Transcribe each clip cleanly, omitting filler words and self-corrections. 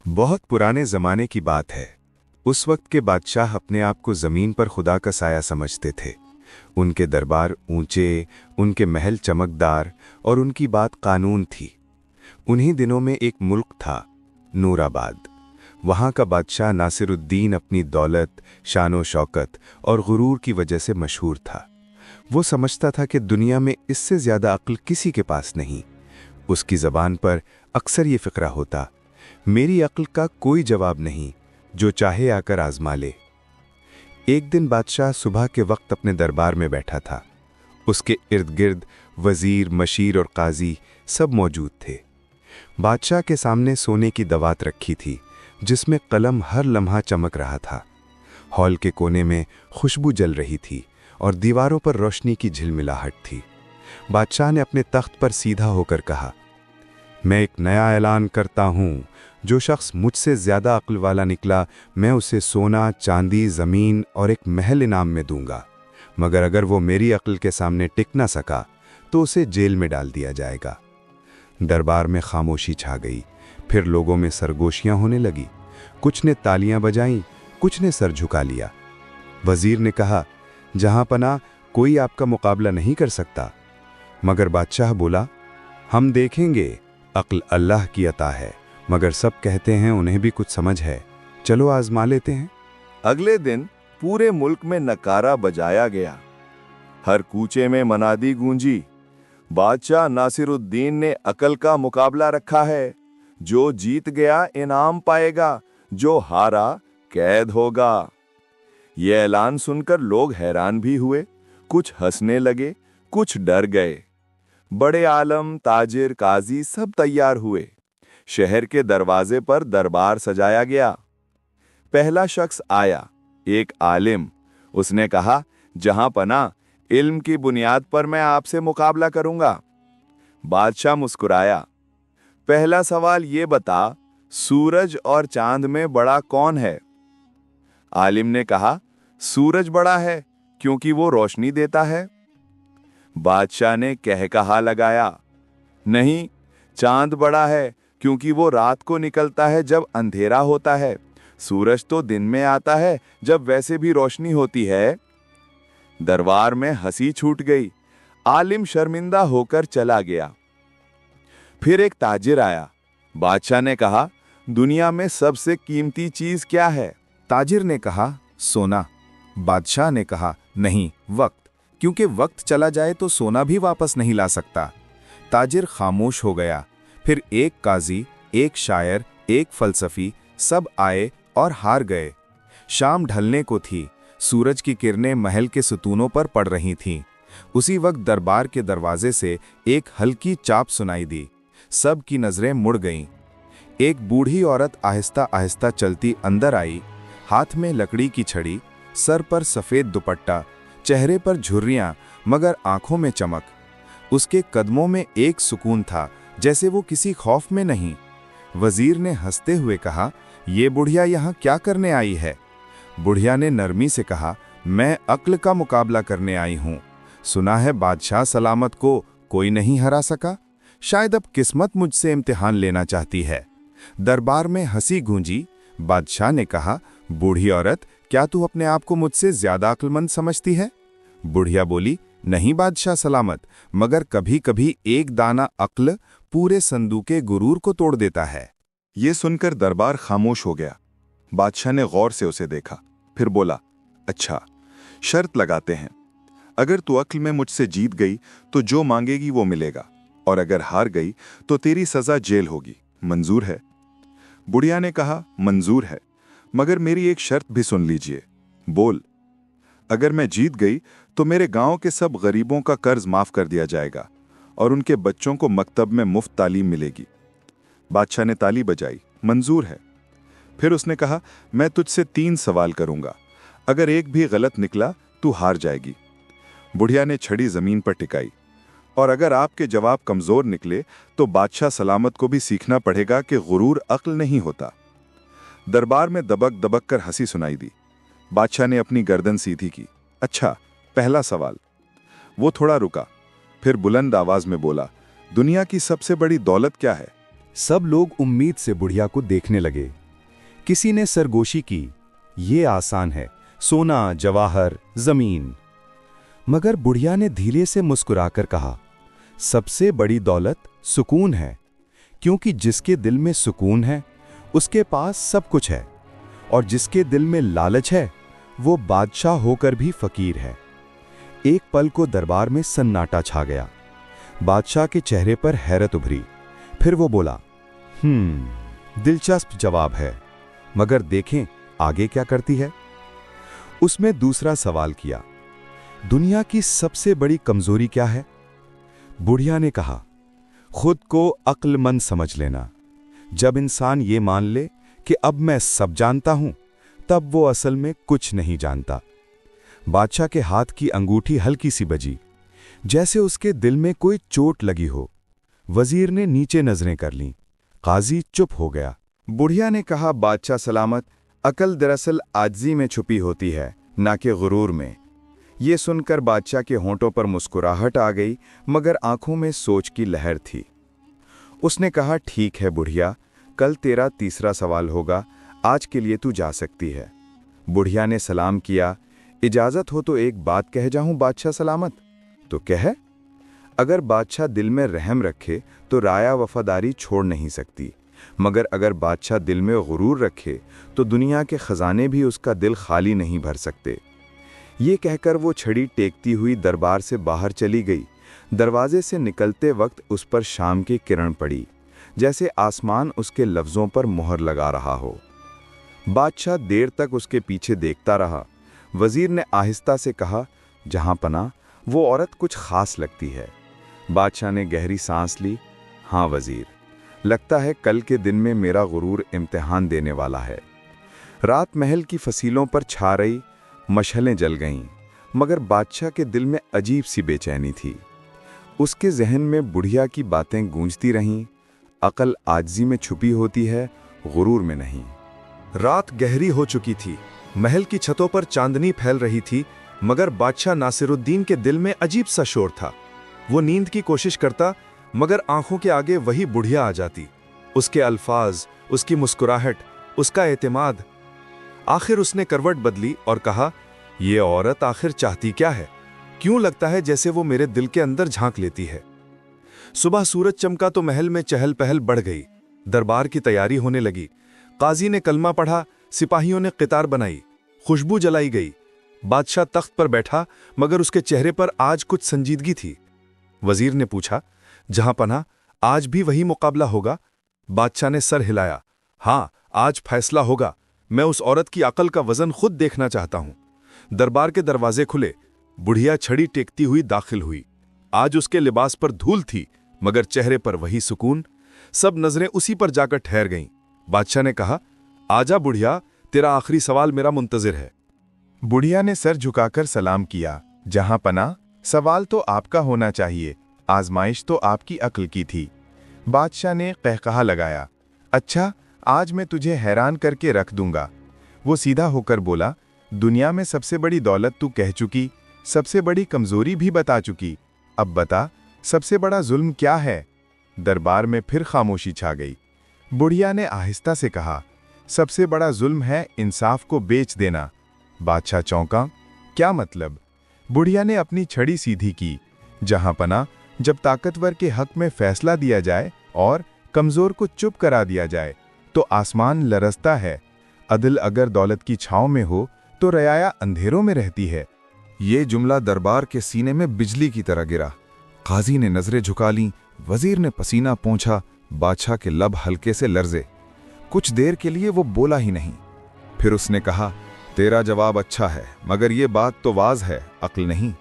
बहुत पुराने ज़माने की बात है। उस वक्त के बादशाह अपने आप को ज़मीन पर खुदा का साया समझते थे। उनके दरबार ऊंचे, उनके महल चमकदार और उनकी बात कानून थी। उन्हीं दिनों में एक मुल्क था, नूराबाद। वहाँ का बादशाह नासिरुद्दीन अपनी दौलत, शानो शौकत और गुरूर की वजह से मशहूर था। वो समझता था कि दुनिया में इससे ज़्यादा अक्ल किसी के पास नहीं। उसकी ज़बान पर अक्सर ये फ़िक्रा होता, मेरी अक्ल का कोई जवाब नहीं, जो चाहे आकर आजमा ले। एक दिन बादशाह सुबह के वक्त अपने दरबार में बैठा था। उसके इर्द गिर्द वजीर, मशीर और काजी सब मौजूद थे। बादशाह के सामने सोने की दवात रखी थी, जिसमें कलम हर लम्हा चमक रहा था। हॉल के कोने में खुशबू जल रही थी और दीवारों पर रोशनी की झिलमिलाहट थी। बादशाह ने अपने तख्त पर सीधा होकर कहा, मैं एक नया ऐलान करता हूँ। जो शख्स मुझसे ज़्यादा अक्ल वाला निकला, मैं उसे सोना, चांदी, ज़मीन और एक महल इनाम में दूंगा। मगर अगर वो मेरी अक्ल के सामने टिक ना सका, तो उसे जेल में डाल दिया जाएगा। दरबार में खामोशी छा गई। फिर लोगों में सरगोशियां होने लगी। कुछ ने तालियां बजाईं, कुछ ने सर झुका लिया। वजीर ने कहा, जहां पना कोई आपका मुकाबला नहीं कर सकता। मगर बादशाह बोला, हम देखेंगे, अक्ल अल्लाह की अता है, मगर सब कहते हैं उन्हें भी कुछ समझ है, चलो आजमा लेते हैं। अगले दिन पूरे मुल्क में नकारा बजाया गया। हर कूचे में मनादी गूंजी, बादशाह नासिरुद्दीन ने अकल का मुकाबला रखा है। जो जीत गया इनाम पाएगा, जो हारा कैद होगा। ये ऐलान सुनकर लोग हैरान भी हुए। कुछ हंसने लगे, कुछ डर गए। बड़े आलम, ताजिर, काजी सब तैयार हुए। शहर के दरवाजे पर दरबार सजाया गया। पहला शख्स आया, एक आलिम। उसने कहा, जहां पना इल्म की बुनियाद पर मैं आपसे मुकाबला करूंगा। बादशाह मुस्कुराया। पहला सवाल ये बता, सूरज और चांद में बड़ा कौन है? आलिम ने कहा, सूरज बड़ा है, क्योंकि वो रोशनी देता है। बादशाह ने कहकहा लगाया, नहीं, चांद बड़ा है, क्योंकि वो रात को निकलता है जब अंधेरा होता है। सूरज तो दिन में आता है, जब वैसे भी रोशनी होती है। दरबार में हंसी छूट गई। आलिम शर्मिंदा होकर चला गया। फिर एक ताजिर आया। बादशाह ने कहा, दुनिया में सबसे कीमती चीज क्या है? ताजिर ने कहा, सोना। बादशाह ने कहा, नहीं, वक्त, क्योंकि वक्त चला जाए तो सोना भी वापस नहीं ला सकता। ताजिर खामोश हो गया। फिर एक काजी, एक शायर, एक फलसफी सब आए और हार गए। शाम ढलने को थी। सूरज की किरणें महल के सतूनों पर पड़ रही थीं। उसी वक्त दरबार के दरवाजे से एक हल्की चाप सुनाई दी। सब की नजरें मुड़ गईं। एक बूढ़ी औरत आहिस्ता आहिस्ता चलती अंदर आई। हाथ में लकड़ी की छड़ी, सर पर सफेद दुपट्टा, चेहरे पर झुर्रियां, मगर आंखों में चमक। उसके कदमों में एक सुकून था, जैसे वो किसी खौफ में नहीं। वजीर ने हंसते हुए कहा, ये बुढ़िया यहाँ क्या करने आई है? बुढ़िया ने नरमी से कहा, मैं अक्ल का मुकाबला करने आई हूँ। सुना है बादशाह सलामत को कोई नहीं हरा सका। शायद अब किस्मत मुझसे इम्तिहान लेना चाहती है। दरबार में हंसी गूंजी। बादशाह ने कहा, बूढ़ी औरत, क्या तू अपने आप को मुझसे ज्यादा अक्लमंद समझती है? बुढ़िया बोली, नहीं बादशाह सलामत, मगर कभी कभी एक दाना अक्ल पूरे संदूके गुरूर को तोड़ देता है। ये सुनकर दरबार खामोश हो गया। बादशाह ने गौर से उसे देखा, फिर बोला, अच्छा, शर्त लगाते हैं। अगर तू अक्ल में मुझसे जीत गई तो जो मांगेगी वो मिलेगा, और अगर हार गई तो तेरी सजा जेल होगी। मंजूर है? बुढ़िया ने कहा, मंजूर है, मगर मेरी एक शर्त भी सुन लीजिए। बोल। अगर मैं जीत गई तो मेरे गांव के सब गरीबों का कर्ज माफ कर दिया जाएगा और उनके बच्चों को मकतब में मुफ्त तालीम मिलेगी। बादशाह ने ताली बजाई, मंजूर है। फिर उसने कहा, मैं तुझसे 3 सवाल करूंगा, अगर एक भी गलत निकला तू हार जाएगी। बुढ़िया ने छड़ी जमीन पर टिकाई, और अगर आपके जवाब कमजोर निकले तो बादशाह सलामत को भी सीखना पड़ेगा कि गुरूर अक्ल नहीं होता। दरबार में दबक दबक कर हंसी सुनाई दी। बादशाह ने अपनी गर्दन सीधी की। अच्छा, पहला सवाल। वो थोड़ा रुका, फिर बुलंद आवाज में बोला, दुनिया की सबसे बड़ी दौलत क्या है? सब लोग उम्मीद से बुढ़िया को देखने लगे। किसी ने सरगोशी की, ये आसान है, सोना, जवाहर, जमीन। मगर बुढ़िया ने धीरे से मुस्कुराकर कहा, सबसे बड़ी दौलत सुकून है, क्योंकि जिसके दिल में सुकून है उसके पास सब कुछ है, और जिसके दिल में लालच है वो बादशाह होकर भी फकीर है। एक पल को दरबार में सन्नाटा छा गया। बादशाह के चेहरे पर हैरत उभरी। फिर वो बोला, दिलचस्प जवाब है, मगर देखें आगे क्या करती है। उसमें दूसरा सवाल किया, दुनिया की सबसे बड़ी कमजोरी क्या है? बुढ़िया ने कहा, खुद को अक्लमंद समझ लेना। जब इंसान ये मान ले कि अब मैं सब जानता हूं, तब वो असल में कुछ नहीं जानता। बादशाह के हाथ की अंगूठी हल्की सी बजी, जैसे उसके दिल में कोई चोट लगी हो। वजीर ने नीचे नजरें कर लीं। काजी चुप हो गया। बुढ़िया ने कहा, बादशाह सलामत, अकल दरअसल आजिज़ी में छुपी होती है, ना कि गुरूर में। ये सुनकर बादशाह के होंठों पर मुस्कुराहट आ गई, मगर आंखों में सोच की लहर थी। उसने कहा, ठीक है बुढ़िया, कल तेरा तीसरा सवाल होगा, आज के लिए तू जा सकती है। बुढ़िया ने सलाम किया। इजाजत हो तो एक बात कह जाऊं बादशाह सलामत? तो कह। अगर बादशाह दिल में रहम रखे तो राया वफादारी छोड़ नहीं सकती, मगर अगर बादशाह दिल में गुरूर रखे तो दुनिया के खजाने भी उसका दिल खाली नहीं भर सकते। ये कहकर वो छड़ी टेकती हुई दरबार से बाहर चली गई। दरवाजे से निकलते वक्त उस पर शाम की किरण पड़ी, जैसे आसमान उसके लफ्ज़ों पर मुहर लगा रहा हो। बादशाह देर तक उसके पीछे देखता रहा। वजीर ने आहिस्ता से कहा, जहां पना, वो औरत कुछ खास लगती है। बादशाह ने गहरी सांस ली। हाँ वजीर, लगता है कल के दिन में मेरा गुरूर इम्तिहान देने वाला है। रात महल की फसीलों पर छा रही मशहलें जल गईं, मगर बादशाह के दिल में अजीब सी बेचैनी थी। उसके जहन में बुढ़िया की बातें गूंजती रहीं, अकल आजिज़ी में छुपी होती है, गुरूर में नहीं। रात गहरी हो चुकी थी। महल की छतों पर चांदनी फैल रही थी, मगर बादशाह नासिरुद्दीन के दिल में अजीब सा शोर था। वो नींद की कोशिश करता, मगर आंखों के आगे वही बुढ़िया आ जाती। उसके अल्फाज, उसकी मुस्कुराहट, उसका एतमाद। आखिर उसने करवट बदली और कहा, ये औरत आखिर चाहती क्या है? क्यों लगता है जैसे वो मेरे दिल के अंदर झांक लेती है। सुबह सूरज चमका तो महल में चहल पहल बढ़ गई। दरबार की तैयारी होने लगी। काजी ने कलमा पढ़ा, सिपाहियों ने कितार बनाई, खुशबू जलाई गई। बादशाह तख्त पर बैठा, मगर उसके चेहरे पर आज कुछ संजीदगी थी। वजीर ने पूछा, जहां पना, आज भी वही मुकाबला होगा? बादशाह ने सर हिलाया। हां, आज फैसला होगा। मैं उस औरत की अकल का वजन खुद देखना चाहता हूं। दरबार के दरवाजे खुले। बुढ़िया छड़ी टेकती हुई दाखिल हुई। आज उसके लिबास पर धूल थी, मगर चेहरे पर वही सुकून। सब नजरें उसी पर जाकर ठहर गईं। बादशाह ने कहा, आजा बुढ़िया, तेरा आखिरी सवाल मेरा मुंतजिर है। बुढ़िया ने सर झुकाकर सलाम किया। जहां पना, सवाल तो आपका होना चाहिए, आजमाइश तो आपकी अक्ल की थी। बादशाह ने कहकहा लगाया। अच्छा, आज मैं तुझे हैरान करके रख दूंगा। वो सीधा होकर बोला, दुनिया में सबसे बड़ी दौलत तू कह चुकी, सबसे बड़ी कमजोरी भी बता चुकी। अब बता, सबसे बड़ा जुल्म क्या है? दरबार में फिर खामोशी छा गई। बुढ़िया ने आहिस्ता से कहा, सबसे बड़ा जुल्म है इंसाफ को बेच देना। बादशाह चौंका। क्या मतलब? बुढ़िया ने अपनी छड़ी सीधी की। जहां पना, जब ताकतवर के हक में फैसला दिया जाए और कमजोर को चुप करा दिया जाए तो आसमान लरसता है। अदल अगर दौलत की छांव में हो तो रयाया अंधेरों में रहती है। ये जुमला दरबार के सीने में बिजली की तरह गिरा। काजी ने नजरें झुका लीं, वजीर ने पसीना पोंछा, बादशाह के लब हल्के से लर्जे। कुछ देर के लिए वो बोला ही नहीं। फिर उसने कहा, तेरा जवाब अच्छा है, मगर ये बात तो वाज है, अक्ल नहीं।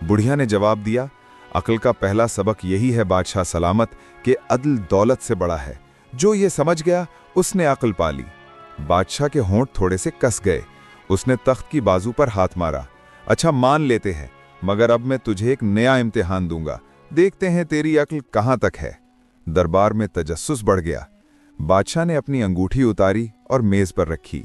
बुढ़िया ने जवाब दिया, अक्ल का पहला सबक यही है बादशाह सलामत कि अदल दौलत से बड़ा है। जो ये समझ गया उसने अक्ल पा ली। बादशाह के होंठ थोड़े से कस गए। उसने तख्त की बाजू पर हाथ मारा। अच्छा, मान लेते हैं, मगर अब मैं तुझे एक नया इम्तिहान दूंगा। देखते हैं तेरी अक्ल कहां तक है। दरबार में तजस्सुस बढ़ गया। बादशाह ने अपनी अंगूठी उतारी और मेज पर रखी।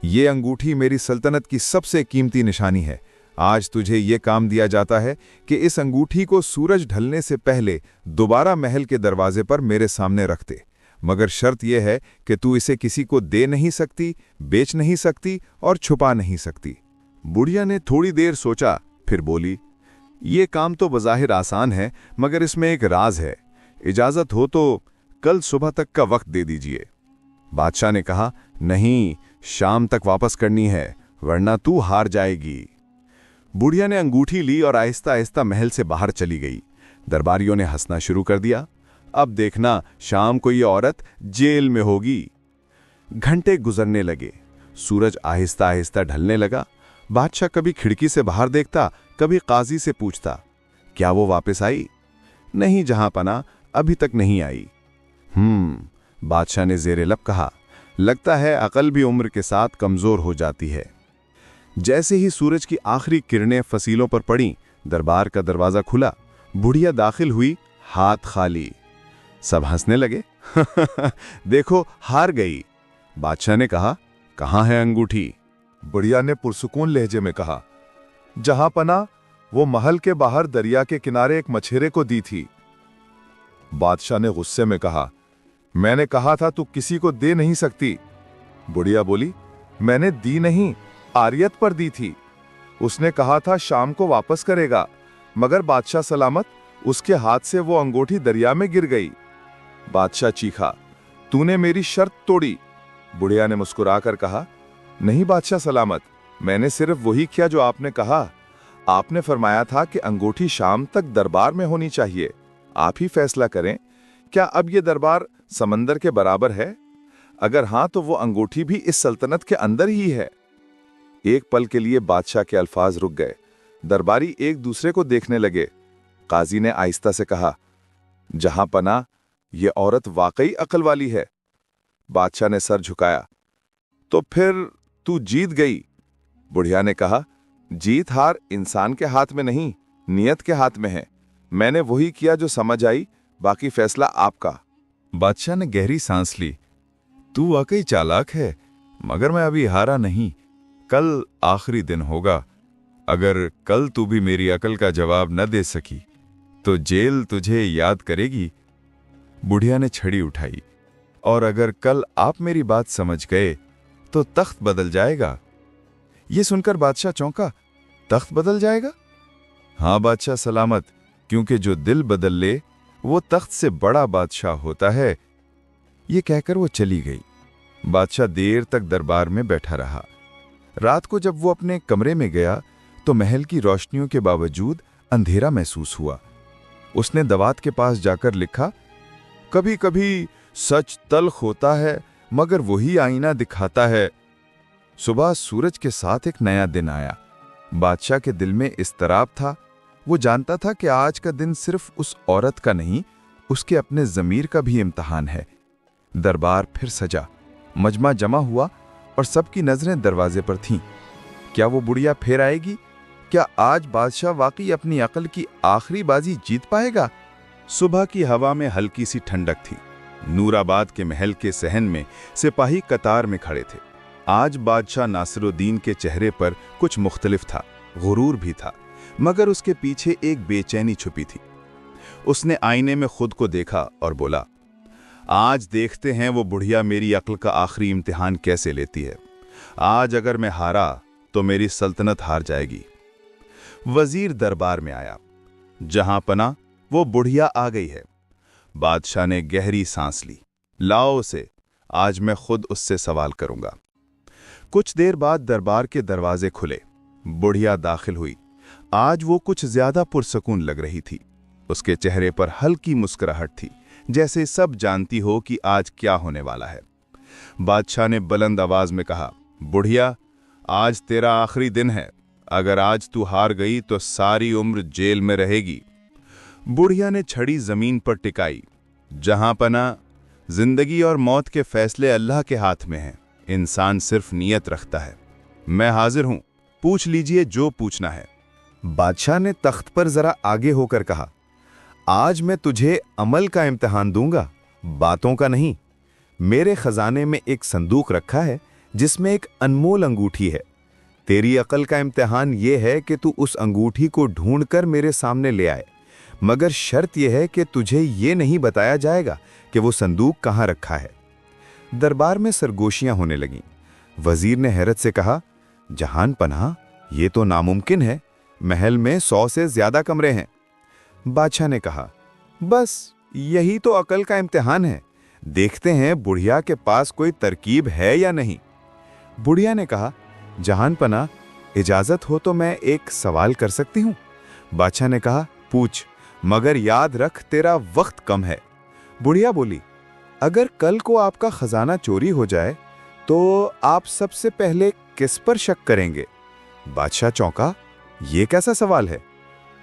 ये अंगूठी मेरी सल्तनत की सबसे कीमती निशानी है। आज तुझे ये काम दिया जाता है कि इस अंगूठी को सूरज ढलने से पहले दोबारा महल के दरवाजे पर मेरे सामने रख दे। मगर शर्त यह है कि तू इसे किसी को दे नहीं सकती, बेच नहीं सकती और छुपा नहीं सकती। बुढ़िया ने थोड़ी देर सोचा, फिर बोली, ये काम तो बज़ाहिर आसान है, मगर इसमें एक राज है। इजाज़त हो तो कल सुबह तक का वक्त दे दीजिए। बादशाह ने कहा, नहीं, शाम तक वापस करनी है, वरना तू हार जाएगी। बुढ़िया ने अंगूठी ली और आहिस्ता आहिस्ता महल से बाहर चली गई। दरबारियों ने हंसना शुरू कर दिया। अब देखना, शाम को ये औरत जेल में होगी। घंटे गुजरने लगे, सूरज आहिस्ता आहिस्ता ढलने लगा। बादशाह कभी खिड़की से बाहर देखता, कभी काजी से पूछता, क्या वो वापस आई? नहीं जहां पना, अभी तक नहीं आई। बादशाह ने ज़ेरे लब कहा, लगता है अकल भी उम्र के साथ कमजोर हो जाती है। जैसे ही सूरज की आखिरी किरणें फसीलों पर पड़ी, दरबार का दरवाजा खुला। बुढ़िया दाखिल हुई, हाथ खाली। सब हंसने लगे। देखो, हार गई। बादशाह ने कहा, कहाँ है अंगूठी? बुढ़िया ने पुरसुकून लहजे में कहा, जहां पना, वो महल के बाहर दरिया के किनारे एक मछेरे को दी थी। बादशाह ने गुस्से में कहा, मैंने कहा था तू किसी को दे नहीं सकती। बुढ़िया बोली, मैंने दी नहीं, आरियत पर दी थी। उसने कहा था शाम को वापस करेगा, मगर बादशाह सलामत, उसके हाथ से वो अंगूठी दरिया में गिर गई। बादशाह चीखा, तूने मेरी शर्त तोड़ी। बुढ़िया ने मुस्कुराकर कहा, नहीं बादशाह सलामत, मैंने सिर्फ वही किया जो आपने कहा। आपने फरमाया था कि अंगूठी शाम तक दरबार में होनी चाहिए। आप ही फैसला करें, क्या अब ये दरबार समंदर के बराबर है? अगर हां तो वो अंगूठी भी इस सल्तनत के अंदर ही है। एक पल के लिए बादशाह के अल्फाज रुक गए। दरबारी एक दूसरे को देखने लगे। काजी ने आहिस्ता से कहा, जहां पना, ये औरत वाकई अकल वाली है। बादशाह ने सर झुकाया, तो फिर तू जीत गई। बुढ़िया ने कहा, जीत हार इंसान के हाथ में नहीं, नियत के हाथ में है। मैंने वही किया जो समझ आई, बाकी फैसला आपका। बादशाह ने गहरी सांस ली। तू वाकई चालाक है, मगर मैं अभी हारा नहीं। कल आखिरी दिन होगा। अगर कल तू भी मेरी अकल का जवाब न दे सकी तो जेल तुझे याद करेगी। बुढ़िया ने छड़ी उठाई, और अगर कल आप मेरी बात समझ गए तो तख्त बदल जाएगा। ये सुनकर बादशाह चौंका, तख्त बदल जाएगा? हाँ बादशाह सलामत, क्योंकि जो दिल बदल ले वो तख्त से बड़ा बादशाह होता है। ये कहकर वो चली गई। बादशाह देर तक दरबार में बैठा रहा। रात को जब वो अपने कमरे में गया तो महल की रोशनियों के बावजूद अंधेरा महसूस हुआ। उसने दवात के पास जाकर लिखा, कभी कभी सच तल्ख होता है, मगर वही आईना दिखाता है। सुबह सूरज के साथ एक नया दिन आया। बादशाह के दिल में इस्तराब था। वो जानता था कि आज का दिन सिर्फ उस औरत का नहीं, उसके अपने ज़मीर का भी इम्तिहान है। दरबार फिर सजा, मजमा जमा हुआ और सबकी नजरें दरवाजे पर थीं। क्या वो बुढ़िया फिर आएगी? क्या आज बादशाह वाकई अपनी अकल की आखिरी बाजी जीत पाएगा? सुबह की हवा में हल्की सी ठंडक थी। नूराबाद के महल के सहन में सिपाही कतार में खड़े थे। आज बादशाह नासिरुद्दीन के चेहरे पर कुछ मुख्तलिफ था, गुरूर भी था, मगर उसके पीछे एक बेचैनी छुपी थी। उसने आईने में खुद को देखा और बोला, आज देखते हैं वो बुढ़िया मेरी अक्ल का आखिरी इम्तिहान कैसे लेती है। आज अगर मैं हारा तो मेरी सल्तनत हार जाएगी। वजीर दरबार में आया। जहां पना, वो बुढ़िया आ गई है। बादशाह ने गहरी सांस ली। लाओ उसे, आज मैं खुद उससे सवाल करूंगा। कुछ देर बाद दरबार के दरवाजे खुले। बुढ़िया दाखिल हुई। आज वो कुछ ज्यादा पुरसकून लग रही थी। उसके चेहरे पर हल्की मुस्कुराहट थी, जैसे सब जानती हो कि आज क्या होने वाला है। बादशाह ने बुलंद आवाज में कहा, बुढ़िया, आज तेरा आखिरी दिन है। अगर आज तू हार गई तो सारी उम्र जेल में रहेगी। बुढ़िया ने छड़ी जमीन पर टिकाई। जहां पना, जिंदगी और मौत के फैसले अल्लाह के हाथ में हैं। इंसान सिर्फ नियत रखता है। मैं हाजिर हूं, पूछ लीजिए जो पूछना है। बादशाह ने तख्त पर जरा आगे होकर कहा, आज मैं तुझे अमल का इम्तिहान दूंगा, बातों का नहीं। मेरे खजाने में एक संदूक रखा है जिसमें एक अनमोल अंगूठी है। तेरी अकल का इम्तिहान यह है कि तू उस अंगूठी को ढूंढकर मेरे सामने ले आए। मगर शर्त यह है कि तुझे ये नहीं बताया जाएगा कि वो संदूक कहाँ रखा है। दरबार में सरगोशियां होने लगीं। वजीर ने हैरत से कहा, जहान पनाह, ये तो नामुमकिन है, महल में 100 से ज्यादा कमरे हैं। बादशाह ने कहा, बस यही तो अकल का इम्तिहान है, देखते हैं बुढ़िया के पास कोई तरकीब है या नहीं। बुढ़िया ने कहा, जहान पनाह, इजाजत हो तो मैं एक सवाल कर सकती हूं। बादशाह ने कहा, पूछ, मगर याद रख तेरा वक्त कम है। बुढ़िया बोली, अगर कल को आपका खजाना चोरी हो जाए तो आप सबसे पहले किस पर शक करेंगे? बादशाह चौंका, ये कैसा सवाल है?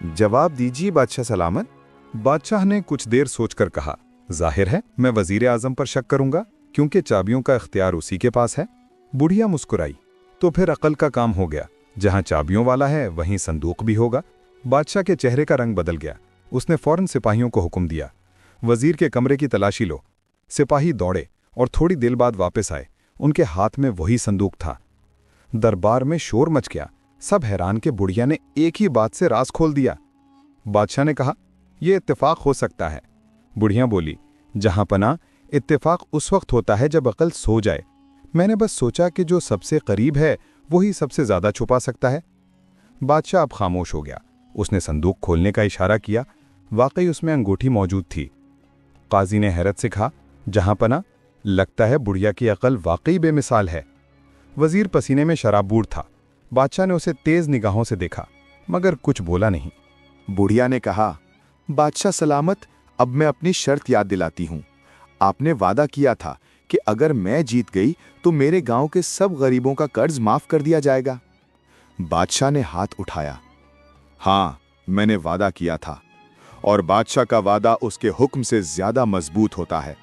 जवाब दीजिए बादशाह सलामत। बादशाह ने कुछ देर सोचकर कहा, जाहिर है मैं वजीर आजम पर शक करूंगा, क्योंकि चाबियों का इख्तियार उसी के पास है। बुढ़िया मुस्कुराई, तो फिर अकल का काम हो गया, जहां चाबियों वाला है वहीं संदूक भी होगा। बादशाह के चेहरे का रंग बदल गया। उसने फौरन सिपाहियों को हुक्म दिया, वजीर के कमरे की तलाशी लो। सिपाही दौड़े और थोड़ी देर बाद वापस आए। उनके हाथ में वही संदूक था। दरबार में शोर मच गया। सब हैरान कि बुढ़िया ने एक ही बात से राज खोल दिया। बादशाह ने कहा, यह इत्तेफाक हो सकता है। बुढ़िया बोली, जहां पना, इत्तेफाक उस वक्त होता है जब अकल सो जाए। मैंने बस सोचा कि जो सबसे करीब है वही सबसे ज्यादा छुपा सकता है। बादशाह अब खामोश हो गया। उसने संदूक खोलने का इशारा किया। वाकई उसमें अंगूठी मौजूद थी। काजी ने हैरत से कहा, जहां पना, लगता है बुढ़िया की अकल वाकई बेमिसाल है। वजीर पसीने में शराबूर था। बादशाह ने उसे तेज निगाहों से देखा, मगर कुछ बोला नहीं। बुढ़िया ने कहा, बादशाह सलामत, अब मैं अपनी शर्त याद दिलाती हूं। आपने वादा किया था कि अगर मैं जीत गई तो मेरे गांव के सब गरीबों का कर्ज माफ कर दिया जाएगा। बादशाह ने हाथ उठाया। हां, मैंने वादा किया था, और बादशाह का वादा उसके हुक्म से ज्यादा मजबूत होता है।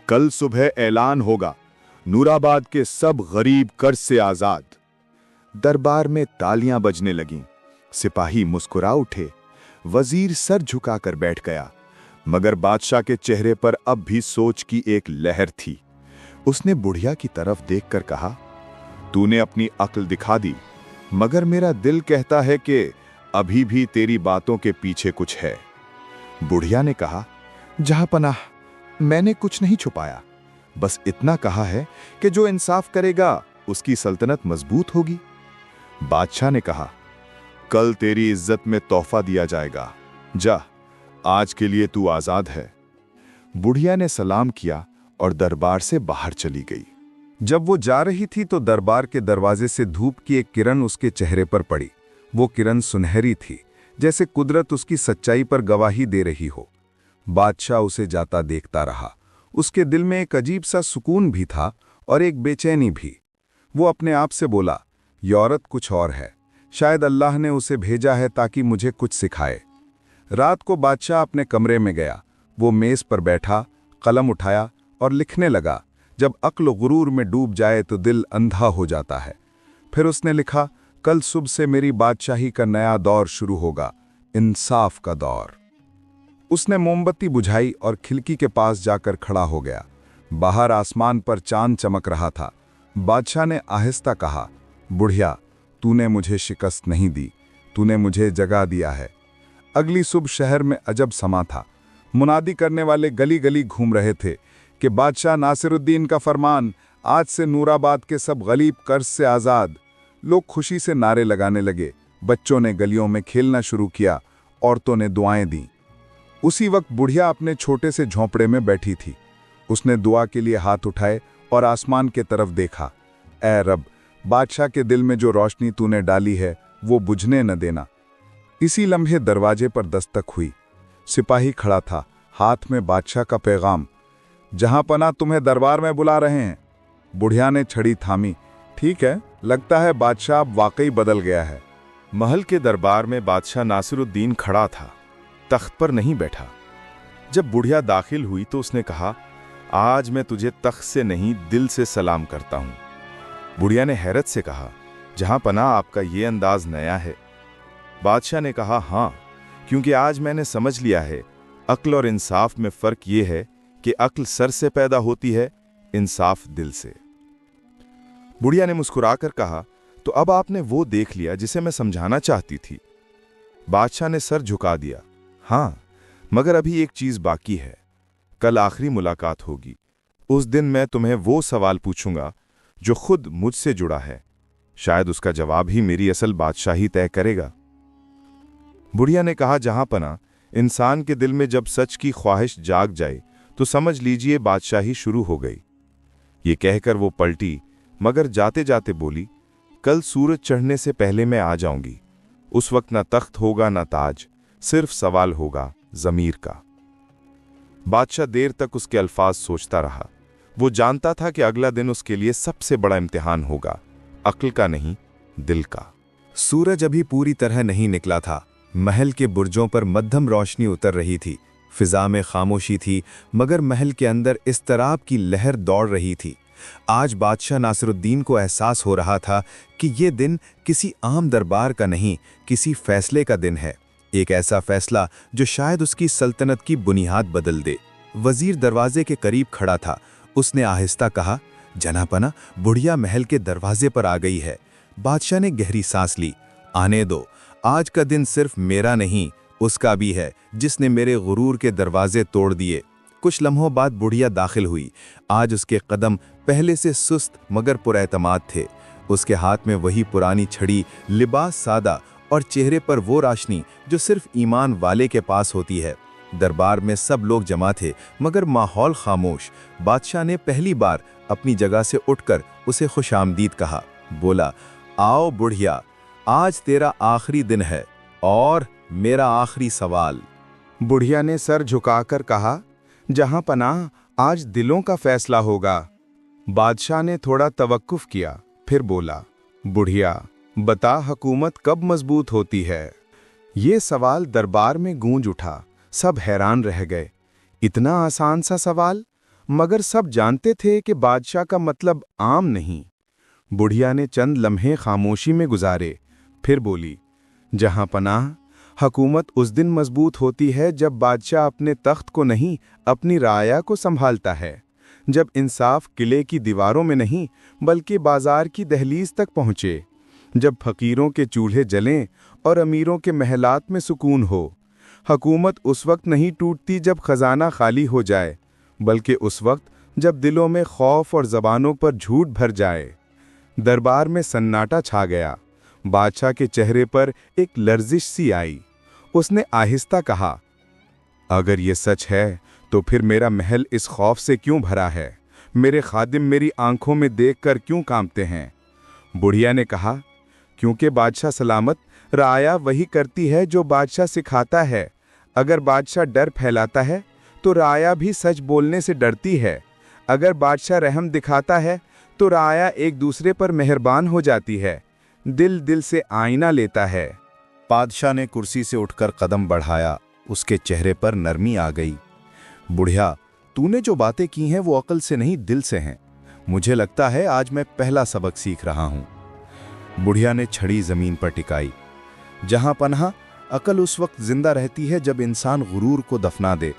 कल सुबह ऐलान होगा, नूराबाद के सब गरीब कर्ज से आजाद। दरबार में तालियां बजने लगीं। सिपाही मुस्कुरा उठे। वजीर सर झुकाकर बैठ गया, मगर बादशाह के चेहरे पर अब भी सोच की एक लहर थी। उसने बुढ़िया की तरफ देखकर कहा, तूने अपनी अक्ल दिखा दी, मगर मेरा दिल कहता है कि अभी भी तेरी बातों के पीछे कुछ है। बुढ़िया ने कहा, जहां पनाह, मैंने कुछ नहीं छुपाया, बस इतना कहा है कि जो इंसाफ करेगा उसकी सल्तनत मजबूत होगी। बादशाह ने कहा, कल तेरी इज्जत में तोहफा दिया जाएगा। जा, आज के लिए तू आजाद है। बुढ़िया ने सलाम किया और दरबार से बाहर चली गई। जब वो जा रही थी तो दरबार के दरवाजे से धूप की एक किरण उसके चेहरे पर पड़ी। वो किरण सुनहरी थी, जैसे कुदरत उसकी सच्चाई पर गवाही दे रही हो। बादशाह उसे जाता देखता रहा। उसके दिल में एक अजीब सा सुकून भी था और एक बेचैनी भी। वो अपने आप से बोला, ये औरत कुछ और है, शायद अल्लाह ने उसे भेजा है ताकि मुझे कुछ सिखाए। रात को बादशाह अपने कमरे में गया। वो मेज पर बैठा, कलम उठाया और लिखने लगा। जब अक्ल गुरूर में डूब जाए तो दिल अंधा हो जाता है। फिर उसने लिखा, कल सुबह से मेरी बादशाही का नया दौर शुरू होगा, इंसाफ का दौर। उसने मोमबत्ती बुझाई और खिड़की के पास जाकर खड़ा हो गया। बाहर आसमान पर चांद चमक रहा था। बादशाह ने आहिस्ता कहा, बुढ़िया, तूने मुझे शिकस्त नहीं दी, तूने मुझे जगा दिया है। अगली सुबह शहर में अजब समा था। मुनादी करने वाले गली गली घूम रहे थे कि बादशाह नासिरुद्दीन का फरमान, आज से नूराबाद के सब गरीब कर्ज से आज़ाद। लोग खुशी से नारे लगाने लगे। बच्चों ने गलियों में खेलना शुरू किया। औरतों ने दुआएं दी। उसी वक्त बुढ़िया अपने छोटे से झोंपड़े में बैठी थी। उसने दुआ के लिए हाथ उठाए और आसमान के तरफ देखा। ऐ रब, बादशाह के दिल में जो रोशनी तूने डाली है वो बुझने न देना। इसी लम्हे दरवाजे पर दस्तक हुई। सिपाही खड़ा था, हाथ में बादशाह का पैगाम। जहां पना, तुम्हें दरबार में बुला रहे हैं। बुढ़िया ने छड़ी थामी। ठीक है, लगता है बादशाह अब वाकई बदल गया है। महल के दरबार में बादशाह नासिरुद्दीन खड़ा था, तख्त पर नहीं बैठा। जब बुढ़िया दाखिल हुई तो उसने कहा, आज मैं तुझे तख्त से नहीं दिल से सलाम करता हूं। बुढ़िया ने हैरत से कहा, जहां पना, आपका ये अंदाज नया है। बादशाह ने कहा, हां, क्योंकि आज मैंने समझ लिया है, अक्ल और इंसाफ में फर्क ये है कि अक्ल सर से पैदा होती है, इंसाफ दिल से। बुढ़िया ने मुस्कुराकर कहा, तो अब आपने वो देख लिया जिसे मैं समझाना चाहती थी। बादशाह ने सर झुका दिया। हाँ, मगर अभी एक चीज बाकी है। कल आखिरी मुलाकात होगी। उस दिन मैं तुम्हें वो सवाल पूछूंगा जो खुद मुझसे जुड़ा है। शायद उसका जवाब ही मेरी असल बादशाही तय करेगा। बुढ़िया ने कहा, जहांपना, इंसान के दिल में जब सच की ख्वाहिश जाग जाए तो समझ लीजिए बादशाही शुरू हो गई। ये कहकर वो पलटी, मगर जाते जाते बोली, कल सूरज चढ़ने से पहले मैं आ जाऊंगी। उस वक्त ना तख्त होगा ना ताज, सिर्फ सवाल होगा ज़मीर का। बादशाह देर तक उसके अल्फाज सोचता रहा। वो जानता था कि अगला दिन उसके लिए सबसे बड़ा इम्तिहान होगा, अक्ल का नहीं, दिल का। सूरज अभी पूरी तरह नहीं निकला था। महल के बुर्जों पर मध्यम रोशनी उतर रही थी। फिजा में खामोशी थी, मगर महल के अंदर इस्तराब की लहर दौड़ रही थी। आज बादशाह नासिरुद्दीन को एहसास हो रहा था कि ये दिन किसी आम दरबार का नहीं, किसी फैसले का दिन है। एक ऐसा फैसला जो शायद उसकी सल्तनत की बुनियाद बदल दे। वजीर दरवाजे के करीब खड़ा था। उसने आहिस्ता कहा, जनापना, बुढ़िया महल के दरवाजे पर आ गई है। बादशाह ने गहरी सांस ली। आने दो, आज का दिन सिर्फ मेरा नहीं, उसका भी है, जिसने मेरे गुरूर के दरवाजे तोड़ दिए। कुछ लम्हों बाद बुढ़िया दाखिल हुई। आज उसके कदम पहले से सुस्त मगर पुरएतमाद थे। उसके हाथ में वही पुरानी छड़ी, लिबास सादा और चेहरे पर वो रोशनी जो सिर्फ ईमान वाले के पास होती है। दरबार में सब लोग जमा थे, मगर माहौल खामोश। बादशाह ने पहली बार अपनी जगह से उठकर उसे खुशामदीद कहा। बोला, आओ बुढ़िया, आज तेरा आखिरी दिन है और मेरा आखिरी सवाल। बुढ़िया ने सर झुकाकर कहा, जहां पनाह, आज दिलों का फैसला होगा। बादशाह ने थोड़ा तवक्कुफ किया, फिर बोला, बुढ़िया, बता, हुकूमत कब मजबूत होती है? ये सवाल दरबार में गूंज उठा। सब हैरान रह गए। इतना आसान सा सवाल, मगर सब जानते थे कि बादशाह का मतलब आम नहीं। बुढ़िया ने चंद लम्हे खामोशी में गुजारे, फिर बोली, जहां पनाह, हुकूमत उस दिन मजबूत होती है जब बादशाह अपने तख्त को नहीं, अपनी राया को संभालता है। जब इंसाफ किले की दीवारों में नहीं, बल्कि बाजार की दहलीज तक पहुंचे। जब फकीरों के चूल्हे जलें और अमीरों के महलात में सुकून हो। हुकूमत उस वक्त नहीं टूटती जब खजाना खाली हो जाए, बल्कि उस वक्त जब दिलों में खौफ और जबानों पर झूठ भर जाए। दरबार में सन्नाटा छा गया। बादशाह के चेहरे पर एक लर्जिश सी आई। उसने आहिस्ता कहा, अगर ये सच है तो फिर मेरा महल इस खौफ से क्यों भरा है? मेरे खादिम मेरी आंखों में देखकर क्यों कांपते हैं? बुढ़िया ने कहा, क्योंकि बादशाह सलामत, राया वही करती है जो बादशाह सिखाता है। अगर बादशाह डर फैलाता है तो राया भी सच बोलने से डरती है। अगर बादशाह रहम दिखाता है तो राया एक दूसरे पर मेहरबान हो जाती है। दिल दिल से आईना लेता है। बादशाह ने कुर्सी से उठकर कदम बढ़ाया। उसके चेहरे पर नरमी आ गई। बुढ़िया, तूने जो बातें की हैं वो अक्ल से नहीं, दिल से हैं। मुझे लगता है आज मैं पहला सबक सीख रहा हूं। बुढ़िया ने छड़ी जमीन पर टिकाई। जहां पनाह, अकल उस वक्त जिंदा रहती है जब इंसान गुरूर को दफना दे,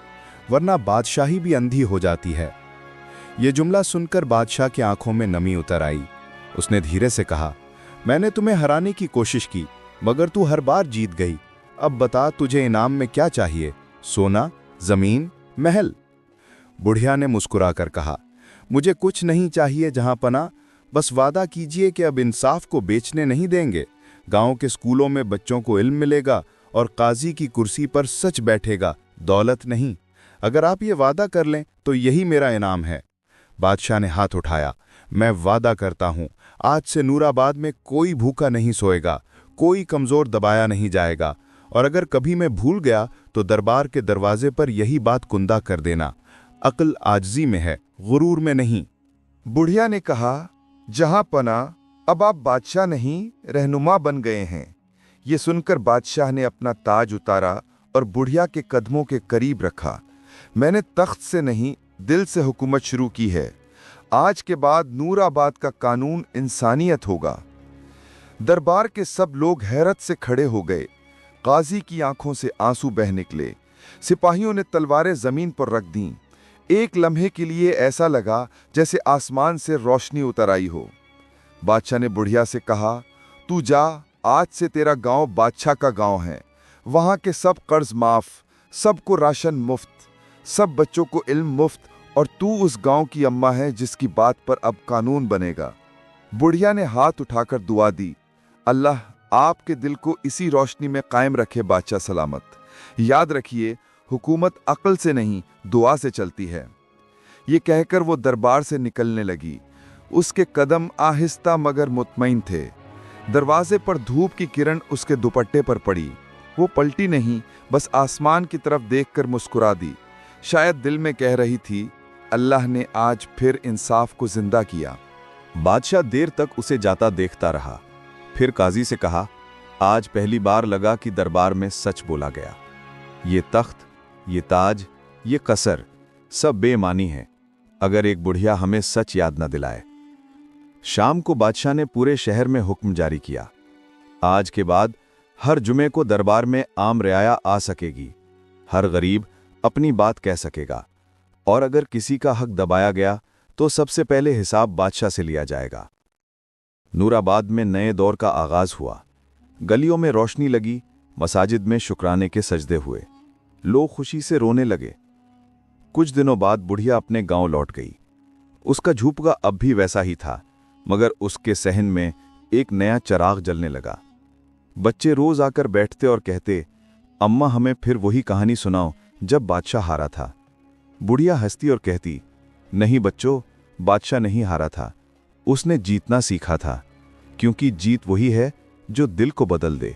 वरना बादशाही भी अंधी हो जाती है। यह जुमला सुनकर बादशाह की आंखों में नमी उतर आई। उसने धीरे से कहा, मैंने तुम्हें हराने की कोशिश की, मगर तू हर बार जीत गई। अब बता, तुझे इनाम में क्या चाहिए? सोना, जमीन, महल? बुढ़िया ने मुस्कुराकर कहा, मुझे कुछ नहीं चाहिए जहां पनाह, बस वादा कीजिए कि अब इंसाफ को बेचने नहीं देंगे। गांव के स्कूलों में बच्चों को इल्म मिलेगा और काजी की कुर्सी पर सच बैठेगा, दौलत नहीं। अगर आप ये वादा कर लें तो यही मेरा इनाम है। बादशाह ने हाथ उठाया, मैं वादा करता हूं, आज से नूराबाद में कोई भूखा नहीं सोएगा, कोई कमजोर दबाया नहीं जाएगा। और अगर कभी मैं भूल गया तो दरबार के दरवाजे पर यही बात कुंदा कर देना। अक्ल आजजी में है, गुरूर में नहीं। बुढ़िया ने कहा, जहां पनाह, अब आप बादशाह नहीं, रहनुमा बन गए हैं। ये सुनकर बादशाह ने अपना ताज उतारा और बुढ़िया के कदमों के करीब रखा। मैंने तख्त से नहीं, दिल से हुकूमत शुरू की है। आज के बाद नूराबाद का कानून इंसानियत होगा। दरबार के सब लोग हैरत से खड़े हो गए। काजी की आंखों से आंसू बह निकले। सिपाहियों ने तलवारें जमीन पर रख दीं। एक लम्हे के लिए ऐसा लगा जैसे आसमान से रोशनी उतर आई हो। बादशाह ने बुढ़िया से कहा, तू जा, आज से तेरा गांव बादशाह का गांव है। वहां के सब कर्ज माफ, सबको राशन मुफ्त, सब बच्चों को इल्म मुफ्त, और तू उस गांव की अम्मा है जिसकी बात पर अब कानून बनेगा। बुढ़िया ने हाथ उठाकर दुआ दी, अल्लाह आपके दिल को इसी रोशनी में कायम रखे बादशाह सलामत। याद रखिए, हुकूमत अक्ल से नहीं दुआ से चलती है। ये कहकर वो दरबार से निकलने लगी। उसके कदम आहिस्ता मगर मुतमईन थे। दरवाजे पर धूप की किरण उसके दुपट्टे पर पड़ी। वो पलटी नहीं, बस आसमान की तरफ देखकर मुस्कुरा दी। शायद दिल में कह रही थी, अल्लाह ने आज फिर इंसाफ को जिंदा किया। बादशाह देर तक उसे जाता देखता रहा। फिर काजी से कहा, आज पहली बार लगा कि दरबार में सच बोला गया। ये तख्त, ये ताज, ये कसर सब बेमानी है अगर एक बुढ़िया हमें सच याद न दिलाए। शाम को बादशाह ने पूरे शहर में हुक्म जारी किया, आज के बाद हर जुमे को दरबार में आम रियाया आ सकेगी। हर गरीब अपनी बात कह सकेगा, और अगर किसी का हक दबाया गया तो सबसे पहले हिसाब बादशाह से लिया जाएगा। नूराबाद में नए दौर का आगाज हुआ। गलियों में रोशनी लगी, मसाजिद में शुक्राने के सजदे हुए, लोग खुशी से रोने लगे। कुछ दिनों बाद बुढ़िया अपने गांव लौट गई। उसका झूपगा अब भी वैसा ही था, मगर उसके सहन में एक नया चिराग जलने लगा। बच्चे रोज आकर बैठते और कहते, अम्मा हमें फिर वही कहानी सुनाओ जब बादशाह हारा था। बुढ़िया हंसती और कहती, नहीं बच्चों, बादशाह नहीं हारा था, उसने जीतना सीखा था, क्योंकि जीत वही है जो दिल को बदल दे।